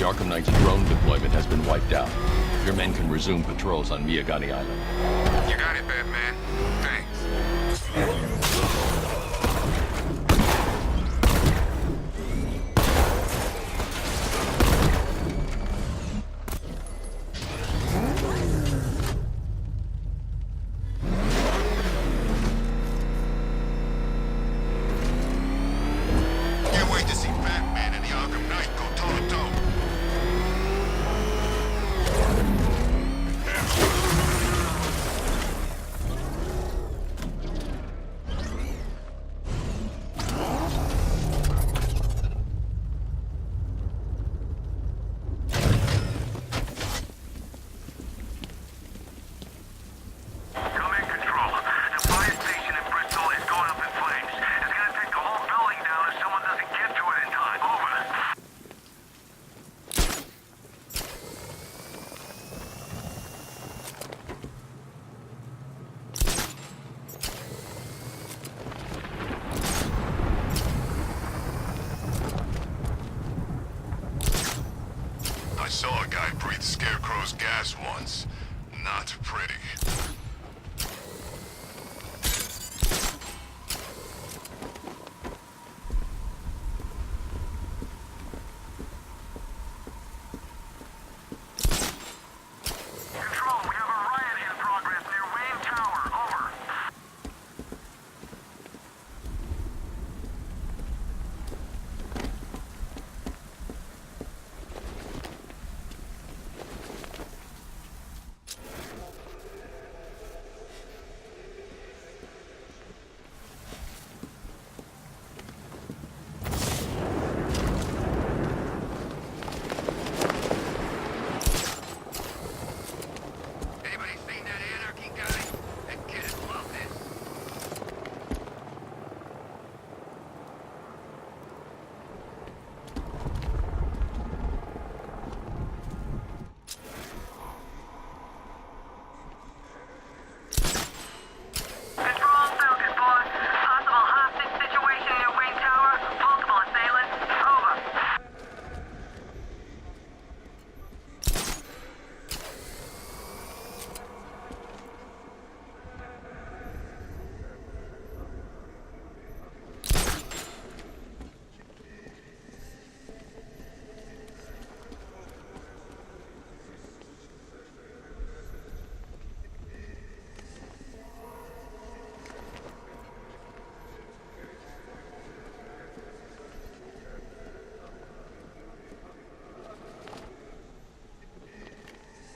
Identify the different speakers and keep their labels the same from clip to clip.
Speaker 1: Arkham Knight's drone deployment has been wiped out. Your men can resume patrols on Miyagani Island.
Speaker 2: You got it, Batman. Thanks. Can't wait to see Batman and the Arkham Knight go toe-to-toe. Come in, Control. The fire station in Bristol is going up in flames. It's gonna take the whole building down if someone doesn't get to it in time. Over. I saw a guy breathe Scarecrow's gas once. Not pretty. Control, we have a riot in progress near Wayne Tower. Over. Anybody seen that anarchy guy? That kid is loved it. Control, Falcon 4. Possible hostage situation near Wayne Tower. Multiple assailants. Over.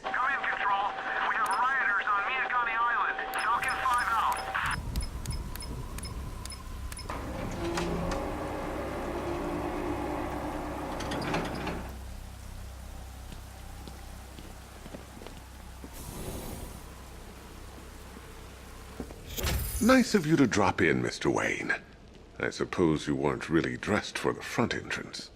Speaker 2: Come in, Control. We have rioters on Miyagani Island. Falcon 5 out.
Speaker 3: Nice of you to drop in, Mr. Wayne. I suppose you weren't really dressed for the front entrance.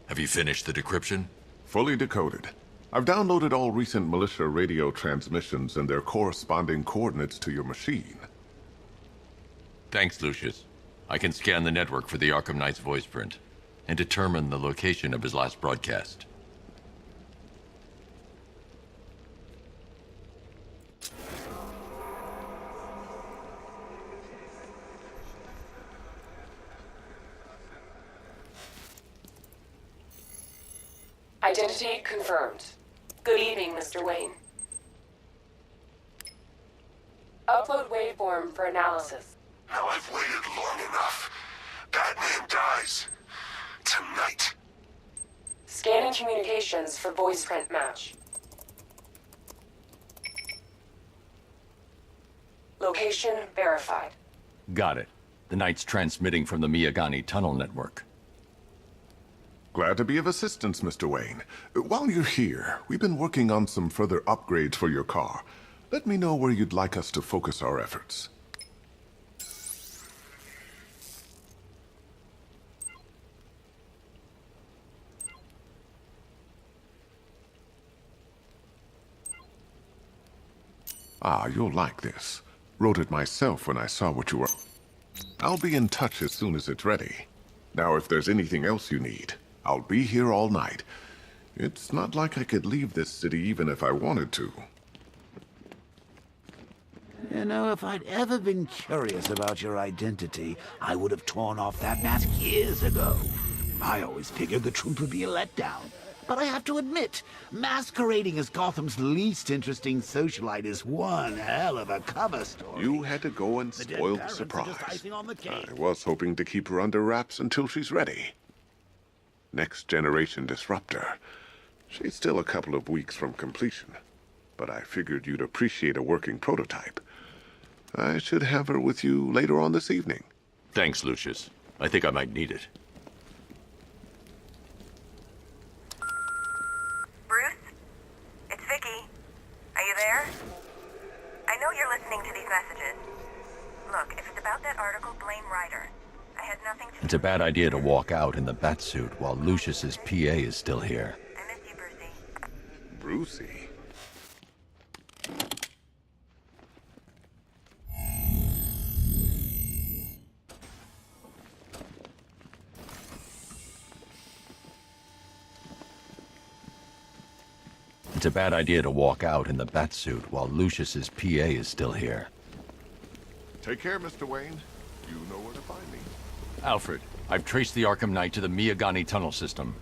Speaker 1: Have you finished the decryption?
Speaker 3: Fully decoded. I've downloaded all recent militia radio transmissions and their corresponding coordinates to your machine.
Speaker 1: Thanks, Lucius. I can scan the network for the Arkham Knight's voice print and determine the location of his last broadcast.
Speaker 4: Identity confirmed. Good evening, Mr. Wayne. Upload waveform for analysis.
Speaker 2: Now I've waited long enough. Batman dies. Tonight.
Speaker 4: Scanning communications for voice print match. Location verified.
Speaker 1: Got it. The Knight's transmitting from the Miyagani tunnel network.
Speaker 3: Glad to be of assistance, Mr. Wayne. While you're here, we've been working on some further upgrades for your car. Let me know where you'd like us to focus our efforts. Ah, you'll like this. Wrote it myself when I saw what you were... I'll be in touch as soon as it's ready. Now, if there's anything else you need, I'll be here all night. It's not like I could leave this city even if I wanted to.
Speaker 5: You know, if I'd ever been curious about your identity, I would have torn off that mask years ago. I always figured the truth would be a letdown. But I have to admit, masquerading as Gotham's least interesting socialite is one hell of a cover story.
Speaker 3: You had to go and
Speaker 5: The dead
Speaker 3: spoil the
Speaker 5: parents are
Speaker 3: surprise.
Speaker 5: just icing on the cake.
Speaker 3: I was hoping to keep her under wraps until she's ready. Next generation disruptor. She's still a couple of weeks from completion, but I figured you'd appreciate a working prototype. I should have her with you later on this evening.
Speaker 1: Thanks, Lucius. I think I might need it.
Speaker 6: Bruce? It's Vicky. Are you there? I know you're listening to these messages. Look, if it's about that article, blame Ryder. I had nothing to do
Speaker 1: It's a
Speaker 6: with
Speaker 1: bad
Speaker 6: it.
Speaker 1: idea to walk out in the batsuit while Lucius's PA is still here.
Speaker 6: I miss you, Brucey.
Speaker 3: Brucey?
Speaker 1: It's a bad idea to walk out in the batsuit while Lucius's PA is still here.
Speaker 3: Take care, Mr. Wayne. You know where to find me.
Speaker 1: Alfred, I've traced the Arkham Knight to the Miyagani tunnel system.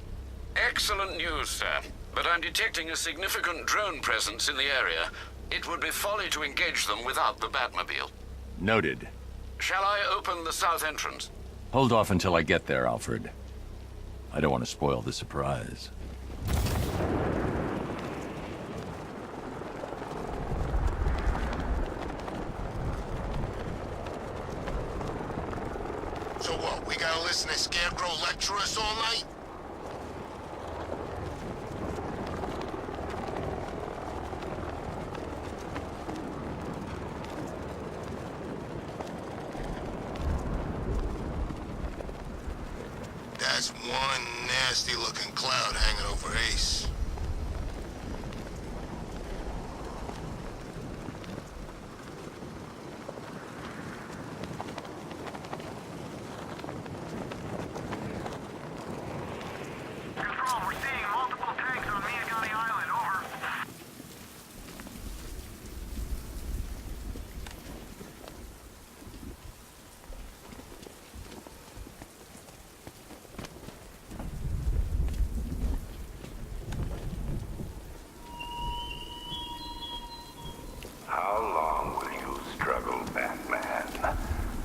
Speaker 7: Excellent news, sir. But I'm detecting a significant drone presence in the area. It would be folly to engage them without the Batmobile.
Speaker 1: Noted.
Speaker 7: Shall I open the south entrance?
Speaker 1: Hold off until I get there, Alfred. I don't want to spoil the surprise.
Speaker 8: So what, we gotta listen to Scarecrow lecture us all night? That's one nasty-looking cloud hanging over Ace.
Speaker 2: Control, we're seeing multiple tanks on Miyagani Island. Over.
Speaker 9: How long will you struggle, Batman?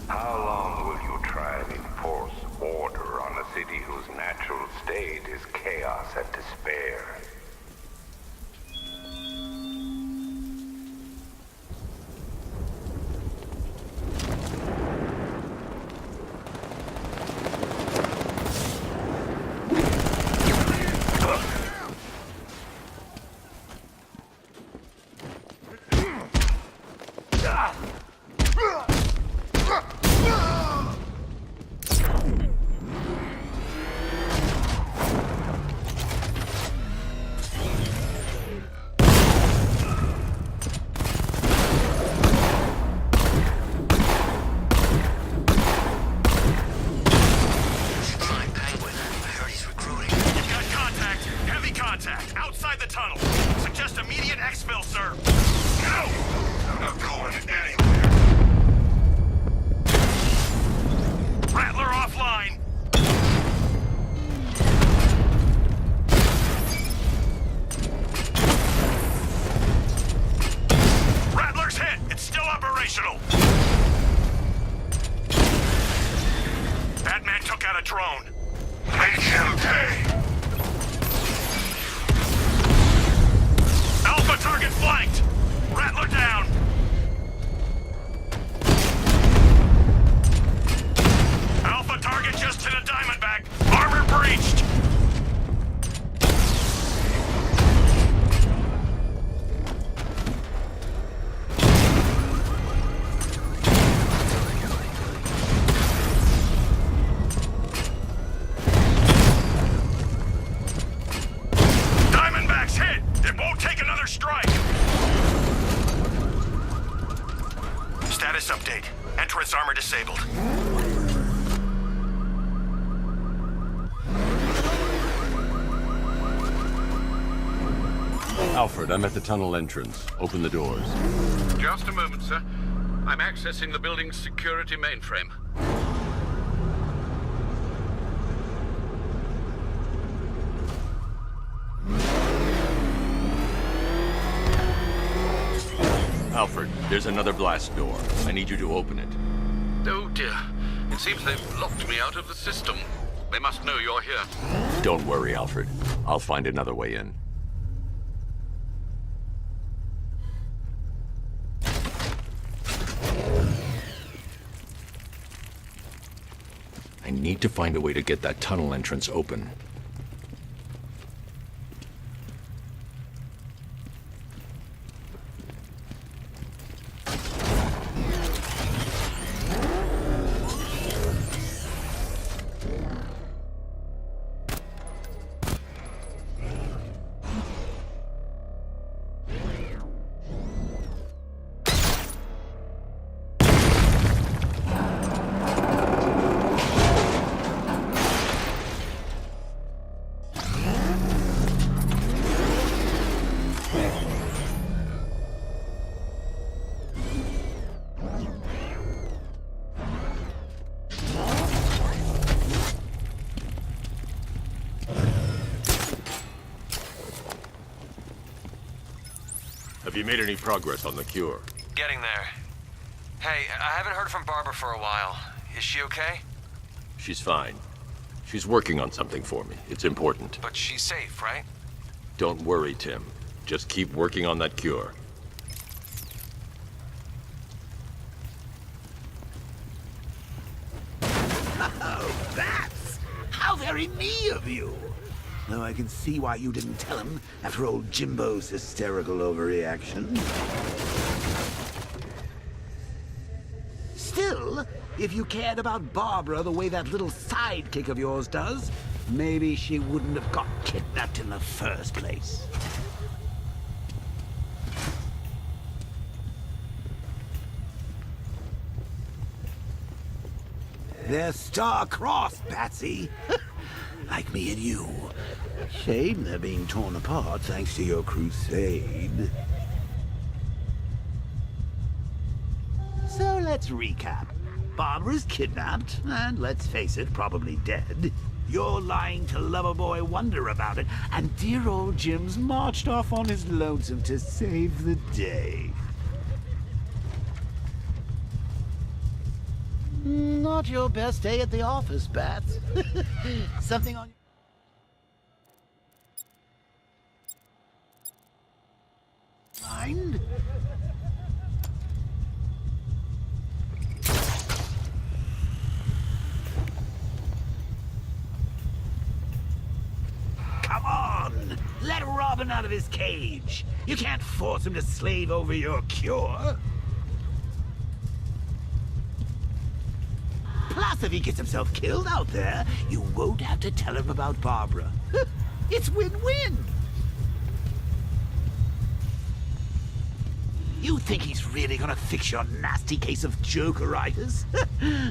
Speaker 9: How long will you try and enforce order on a city whose natural state is chaos and despair?
Speaker 8: Flying Penguin. I heard he's recruiting.
Speaker 2: Got contact. Heavy contact. Outside the tunnel. Suggest immediate exfil, sir.
Speaker 8: No! I'm not going anywhere.
Speaker 2: Rattler offline. Rattler's hit. It's still operational. Batman took out a drone.
Speaker 8: Make him pay!
Speaker 2: Alpha target flanked. Rattler down.
Speaker 1: Alfred, I'm at the tunnel entrance. Open the doors.
Speaker 7: Just a moment, sir. I'm accessing the building's security mainframe.
Speaker 1: Alfred, there's another blast door. I need you to open it.
Speaker 7: Oh dear. It seems they've locked me out of the system. They must know you're here.
Speaker 1: Don't worry, Alfred. I'll find another way in. I need to find a way to get that tunnel entrance open. Have you made any progress on the cure?
Speaker 10: Getting there. Hey, I haven't heard from Barbara for a while. Is she okay?
Speaker 1: She's fine. She's working on something for me. It's important.
Speaker 10: But she's safe, right?
Speaker 1: Don't worry, Tim. Just keep working on that cure.
Speaker 5: Oh, that's how very me of you. Though I can see why you didn't tell him after old Jimbo's hysterical overreaction. Still, if you cared about Barbara the way that little sidekick of yours does, maybe she wouldn't have got kidnapped in the first place. They're star-crossed, Patsy. Like me and you. Shame they're being torn apart thanks to your crusade. So let's recap. Barbara's kidnapped, and let's face it, probably dead. You're lying to Loverboy Wonder about it, and dear old Jim's marched off on his lonesome to save the day. Not your best day at the office, Bats. Something on... mind? Come on! Let Robin out of his cage! You can't force him to slave over your cure! Plus, if he gets himself killed out there, you won't have to tell him about Barbara. It's win-win! You think he's really gonna fix your nasty case of jokeritis?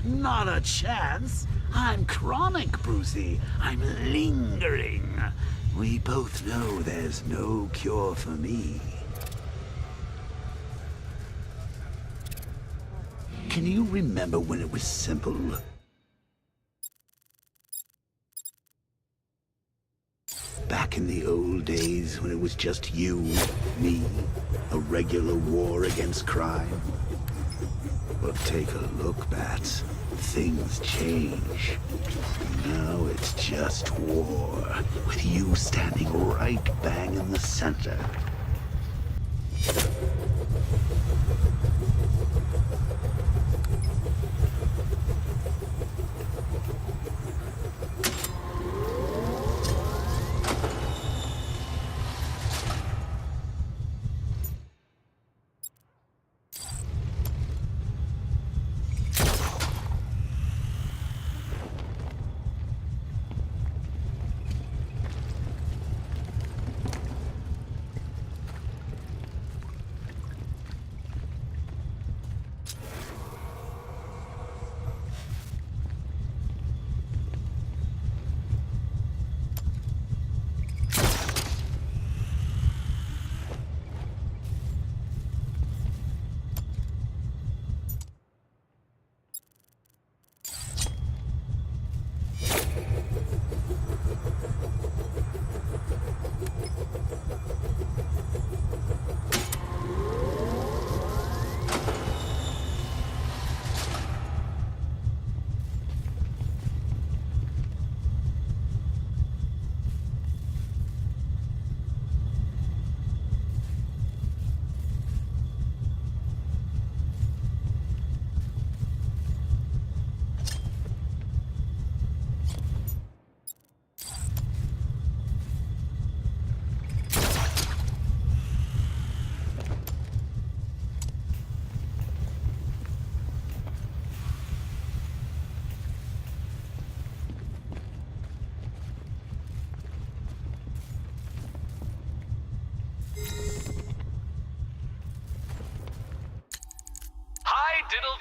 Speaker 5: Not a chance. I'm chronic, Brucey. I'm lingering. We both know there's no cure for me. Can you remember when it was simple? Back in the old days when it was just you, me, a regular war against crime? Well, take a look, Bats. Things change. Now it's just war, with you standing right bang in the center.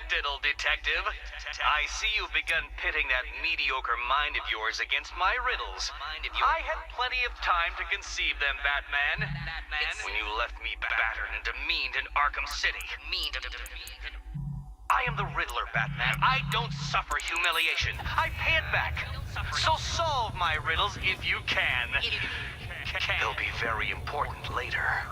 Speaker 10: diddle, detective. I see you've begun pitting that mediocre mind of yours against my riddles. I had plenty of time to conceive them, Batman. When you left me battered and demeaned in Arkham City. I am the Riddler, Batman. I don't suffer humiliation. I pay it back. So solve my riddles if you can. They'll be very important later.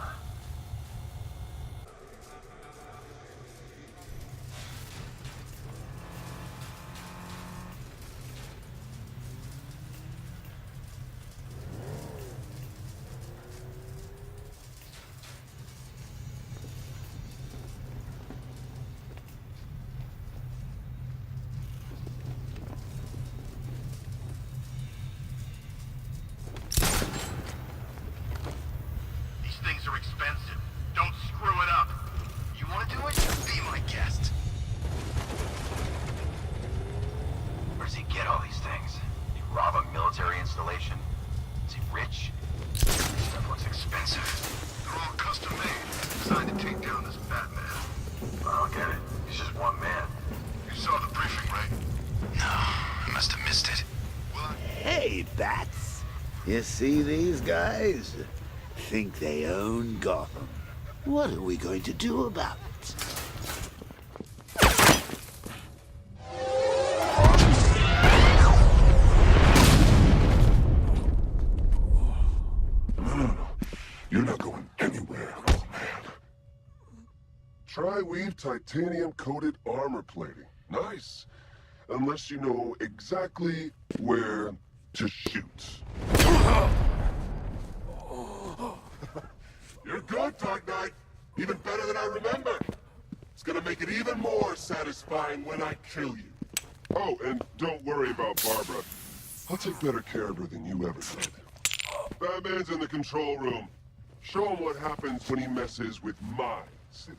Speaker 8: Things are expensive. Don't screw it up. You want to do it? Be my guest. Where does he get all these things? He rob a military installation? Is he rich? This stuff looks expensive. They're all custom made. Designed to take down this Batman. I don't get it. He's just one man. You saw the briefing, right? No, I must have missed it.
Speaker 5: Hey, Bats. You see these guys? Think they own Gotham. What are we going to do about it?
Speaker 3: No. You're not going anywhere, old man. Tri-weave titanium-coated armor plating. Nice. Unless you know exactly where to shoot. You're good, Dark Knight. Even better than I remember. It's gonna make it even more satisfying when I kill you. Oh, and don't worry about Barbara. I'll take better care of her than you ever did. Batman's in the control room. Show him what happens when he messes with my city.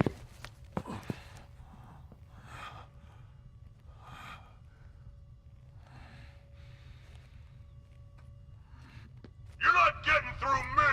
Speaker 8: You're not getting through me!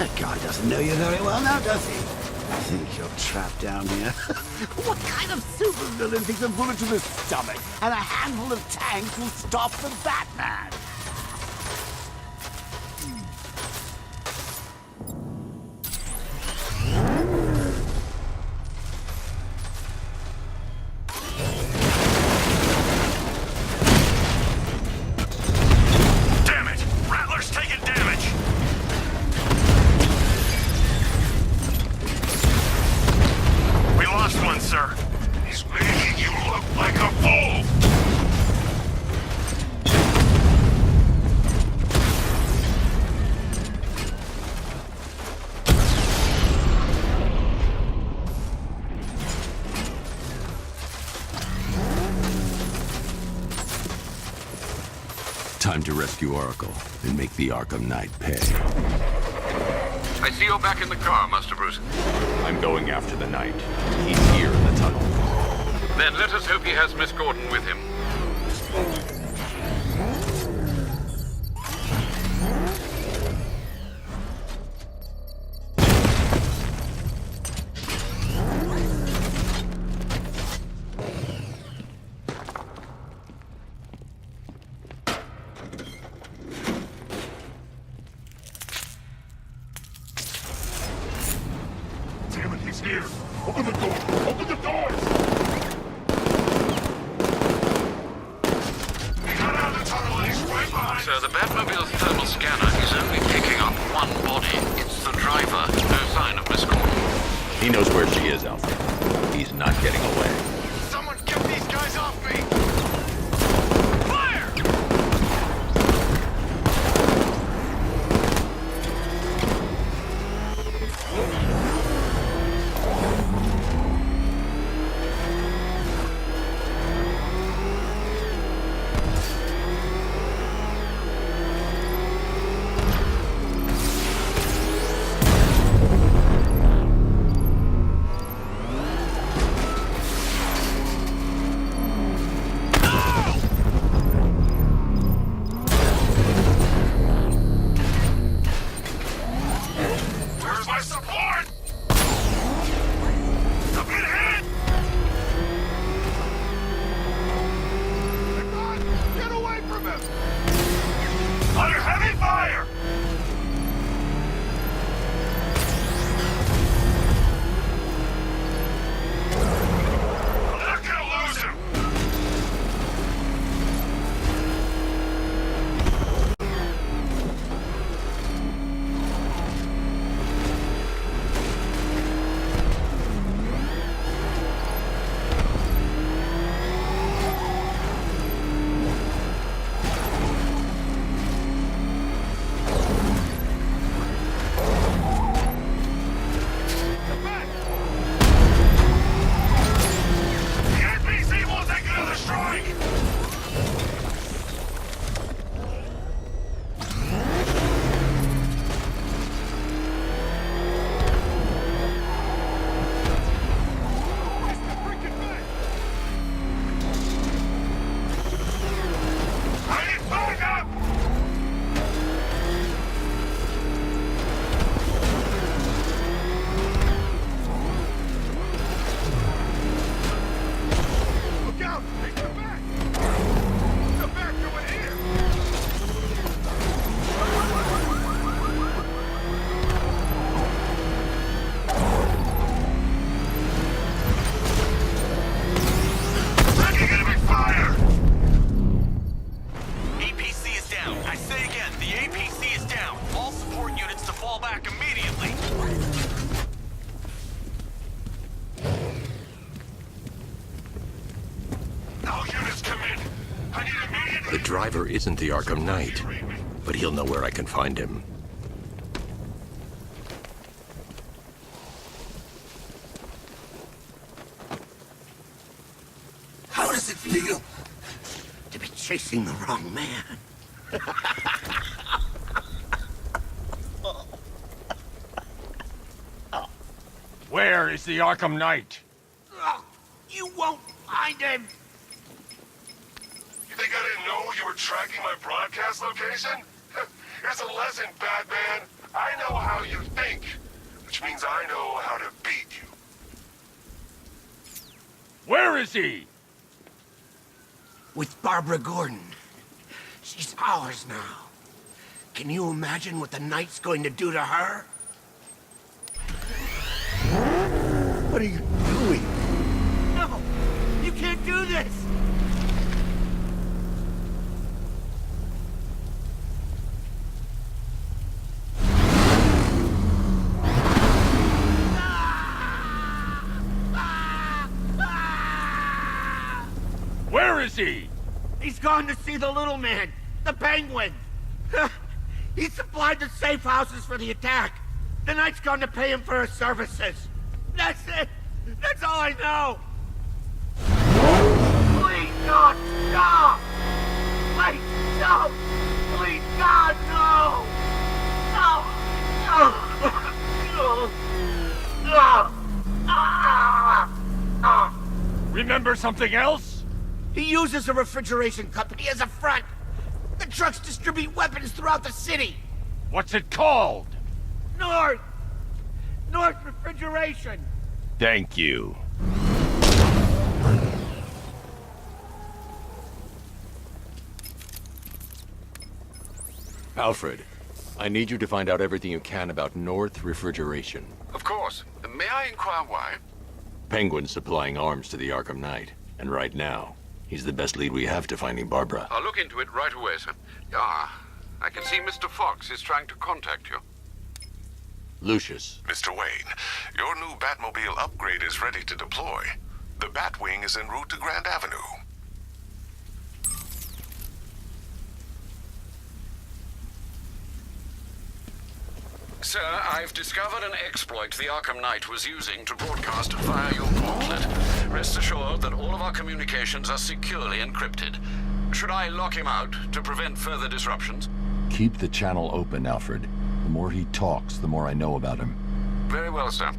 Speaker 5: That guy doesn't know you very well now, does he? I think you're trapped down here. What kind of supervillain thinks a bullet to the stomach and a handful of tanks will stop the Batman?
Speaker 2: Damn it! Rattler's taking damage! We lost one, sir. He's making you look like a fool!
Speaker 1: Time to rescue Oracle and make the Arkham Knight pay.
Speaker 7: I see you're back in the car, Master Bruce.
Speaker 1: I'm going after the Knight. He's here in the tunnel.
Speaker 7: Then let us hope he has Miss Gordon with him.
Speaker 2: Damn it, he's here! Open the door! Open the doors! He got out of the tunnel and he's right behind.
Speaker 7: Sir, the Batmobile's thermal scanner is only picking up one body. It's the driver. No sign of Miss Gordon.
Speaker 1: He knows where she is, Alfred. He's not getting away.
Speaker 2: Someone get these guys off me! Fire! Where's my support? I've been hit! Get away from him! Under heavy fire! I'm not gonna lose him! The NPC will take another strike! I need backup! Look out! Take the back! The back going here! Taking enemy fire!
Speaker 10: APC is down. I say again, the APC is down. All support units to fall back immediately.
Speaker 2: All units come in! I need immediate...
Speaker 1: The driver isn't the Arkham Knight, but he'll know where I can find him.
Speaker 5: How does it feel to be chasing the wrong man?
Speaker 2: Where is the Arkham Knight?
Speaker 5: You won't find him!
Speaker 2: You think I didn't know you were tracking my broadcast location? Here's a lesson, Batman.
Speaker 8: I know how you think, which means I know how to beat you.
Speaker 11: Where is he?
Speaker 12: With Barbara Gordon. She's ours now. Can you imagine what the night's going to do to her? What are you doing? No! You can't do this!
Speaker 11: Where is he?
Speaker 12: He's gone to see the little man, the penguin. He supplied the safe houses for the attack. The Knight's gone to pay him for his services. That's it. That's all I know. Please, God, stop! Wait, no! Please, God, no! No!
Speaker 11: Remember something else?
Speaker 12: He uses a refrigeration company as a front. The trucks distribute weapons throughout the city.
Speaker 11: What's it called?
Speaker 12: North Refrigeration.
Speaker 11: Thank you.
Speaker 1: Alfred, I need you to find out everything you can about North Refrigeration.
Speaker 7: Of course. May I inquire why?
Speaker 1: Penguin's supplying arms to the Arkham Knight, and right now, he's the best lead we have to finding Barbara.
Speaker 7: I'll look into it right away, sir. Ah, I can see Mr. Fox is trying to contact you.
Speaker 1: Lucius.
Speaker 8: Mr. Wayne, your new Batmobile upgrade is ready to deploy. The Batwing is en route to Grand Avenue.
Speaker 7: Sir, I've discovered an exploit the Arkham Knight was using to broadcast via your gauntlet. Rest assured that all of our communications are securely encrypted. Should I lock him out to prevent further disruptions?
Speaker 1: Keep the channel open, Alfred. The more he talks, the more I know about him.
Speaker 7: Very well, sir.